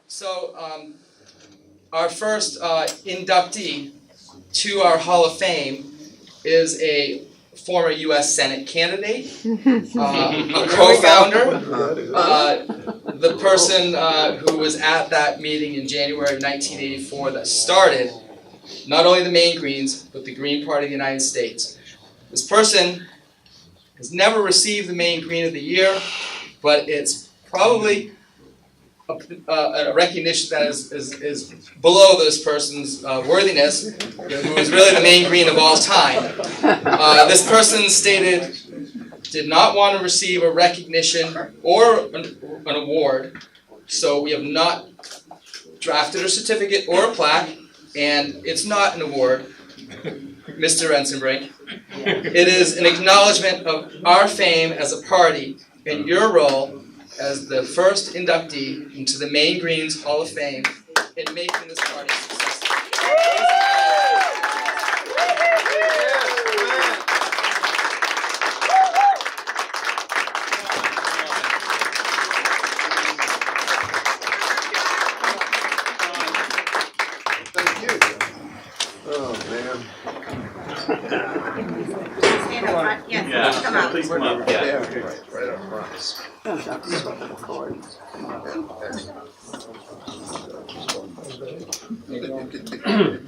So our first inductee to our Hall of Fame is a former U.S. Senate candidate, a co-founder, the person who was at that meeting in January of 1984 that started not only the Maine Greens, but the Green Party of the United States. This person has never received the Maine Green of the Year, but it's probably a recognition that is below this person's worthiness, who is really the Maine Green of all time. This person stated did not want to receive a recognition or an award, so we have not drafted a certificate or a plaque, and it's not an award, Mr. Rensinbrink. It is an acknowledgement of our fame as a party and your role as the first inductee into the Maine Greens Hall of Fame in making this party successful. Thank you. Oh, man. Stand up front. Yes, come up. Please come up. Yeah, right up front.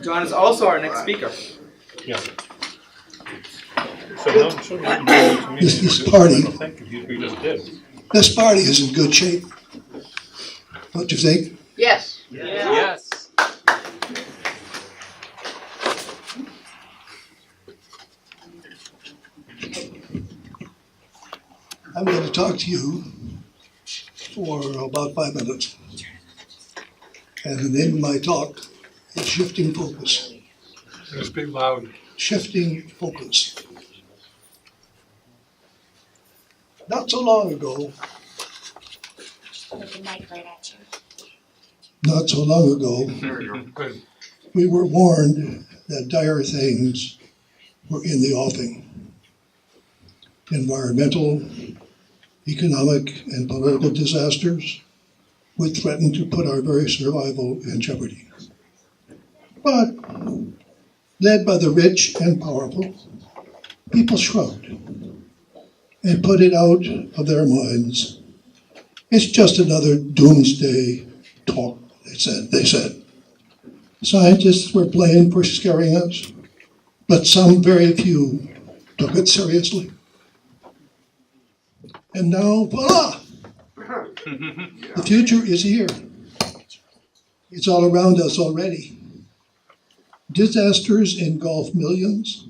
John is also our next speaker. Yeah. This party, We just did. this party is in good shape. Don't you think? Yes. Yes. I'm going to talk to you for about 5 minutes. And the name of my talk is Shifting Focus. Speak loud. Shifting Focus. Not so long ago, Put the mic right at you. not so long ago, Good. we were warned that dire things were in the offing. Environmental, economic, and political disasters would threaten to put our very survival in jeopardy. But, led by the rich and powerful, people shrugged and put it out of their minds. It's just another doomsday talk, they said. Scientists were blamed for scaring us, but some very few took it seriously. And now, voila! The future is here. It's all around us already. Disasters engulf millions.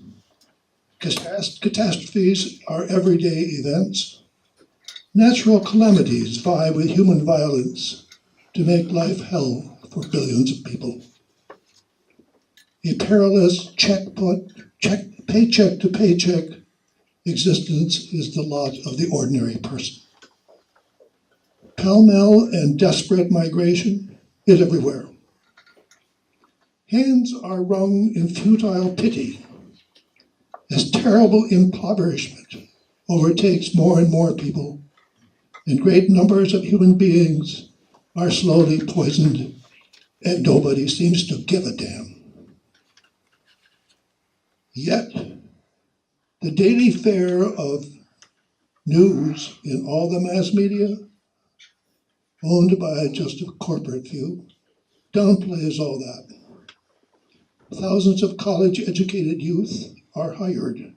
Catastrophes are everyday events. Natural calamities vie with human violence to make life hell for billions of people. A perilous paycheck to paycheck existence is the lot of the ordinary person. Pell-mell and desperate migration is everywhere. Hands are wrung in futile pity as terrible impoverishment overtakes more and more people, and great numbers of human beings are slowly poisoned, and nobody seems to give a damn. Yet, the daily fare of news in all the mass media, owned by just a corporate few, downplays all that. Thousands of college-educated youth are hired,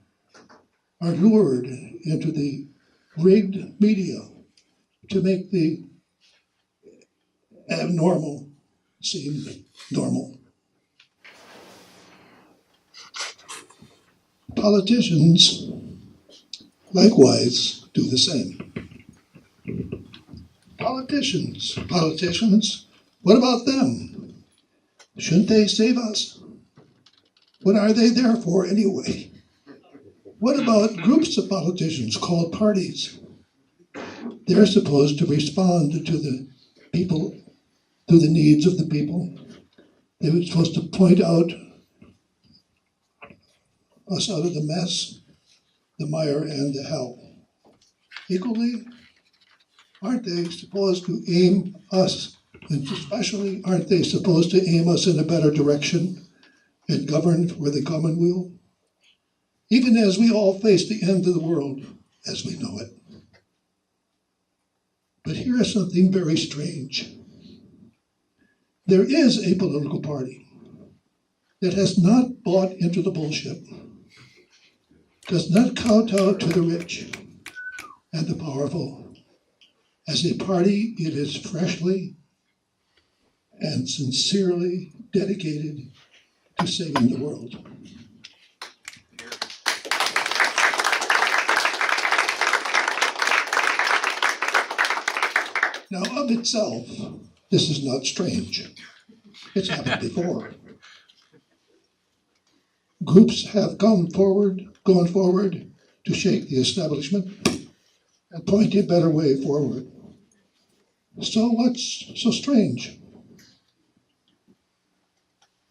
are lured into the rigged media to make the abnormal seem normal. Politicians, likewise, do the same. Politicians, what about them? Shouldn't they save us? What are they there for anyway? What about groups of politicians called parties? They're supposed to respond to the people, to the needs of the people. They were supposed to point out us out of the mess, the mire, and the hell. Equally, aren't they supposed to aim us And especially, aren't they supposed to aim us in a better direction and govern for the commonweal? Even as we all face the end of the world as we know it. But here is something very strange. There is a political party that has not bought into the bullshit, does not kowtow to the rich and the powerful. As a party, it is freshly and sincerely dedicated to saving the world. Now, of itself, this is not strange. It's happened before. Groups have gone forward to shake the establishment and point a better way forward. So what's so strange?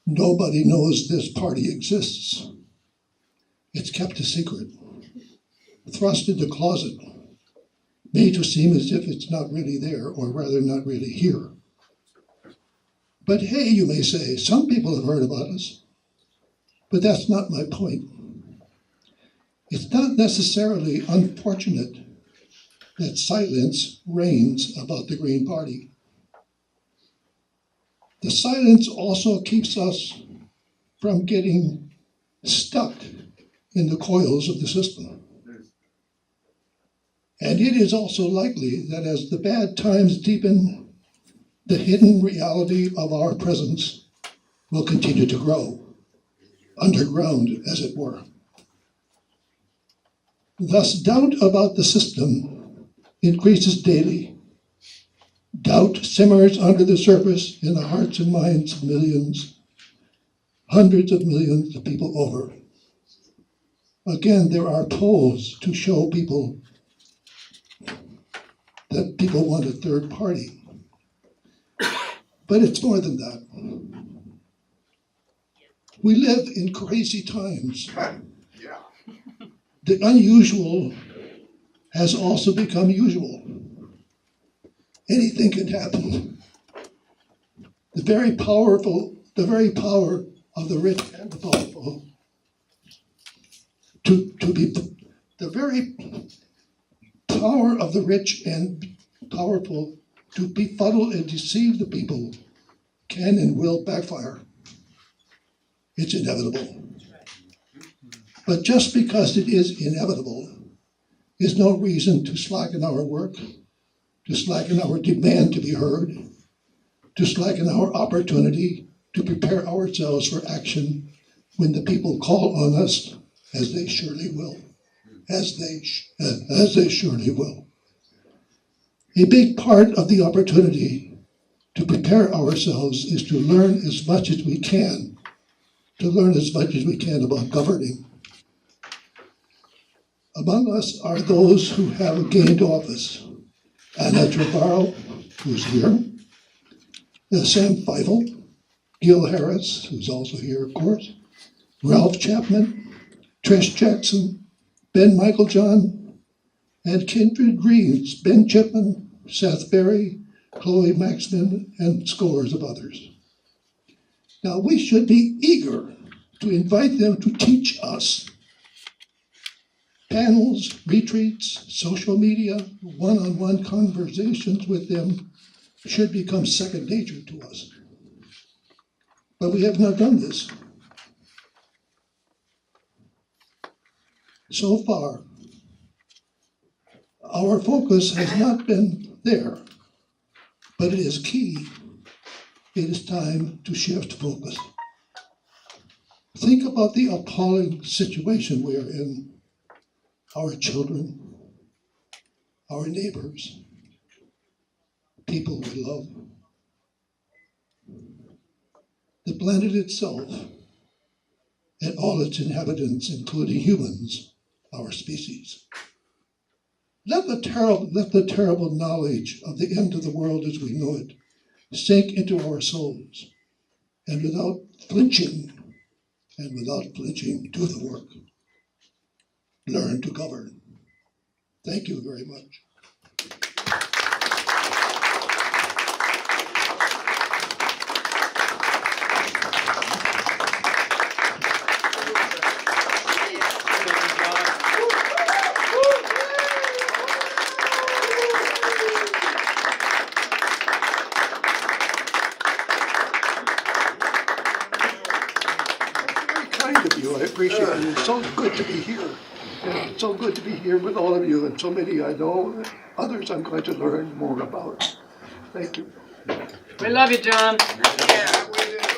Nobody knows this party exists. It's kept a secret, thrust into the closet, made to seem as if it's not really there, or rather not really here. But hey, you may say, some people have heard about us, but that's not my point. It's not necessarily unfortunate that silence reigns about the Green Party. The silence also keeps us from getting stuck in the coils of the system. And it is also likely that as the bad times deepen, the hidden reality of our presence will continue to grow, underground as it were. Thus, doubt about the system increases daily. Doubt simmers under the surface in the hearts and minds of millions, hundreds of millions of people over. Again, there are polls to show people that people want a third party. But it's more than that. We live in crazy times. Yeah. The unusual has also become usual. Anything can happen. The very power of the rich and the powerful to be the very power of the rich and powerful to befuddle and deceive the people can and will backfire. It's inevitable. But just because it is inevitable is no reason to slacken our work, to slacken our demand to be heard, to slacken our opportunity to prepare ourselves for action when the people call on us, as they surely will. As they surely will. A big part of the opportunity to prepare ourselves is to learn as much as we can, about governing. Among us are those who have gained office. Anna Trevorrow, who's here, Sam Feifel, Gil Harris, who's also here, of course, Ralph Chapman, Trish Jackson, Ben Michaeljohn, and kindred Greens, Ben Chipman, Seth Berry, Chloe Maxman, and scores of others. Now, we should be eager to invite them to teach us. Panels, retreats, social media, one-on-one conversations with them should become second nature to us. But we have not done this. So far, our focus has not been there, but it is key. It is time to shift focus. Think about the appalling situation we are in. Our children, our neighbors, people we love, the planet itself, and all its inhabitants, including humans, our species. Let the terrible knowledge of the end of the world as we know it sink into our souls, and without flinching, do the work. Learn to govern. Thank you very much. kind of you. I appreciate it. It's so good to be here. And it's so good to be here with all of you and so many I know, and others I'm going to learn more about. Thank you. We love you, John. Yeah, we do.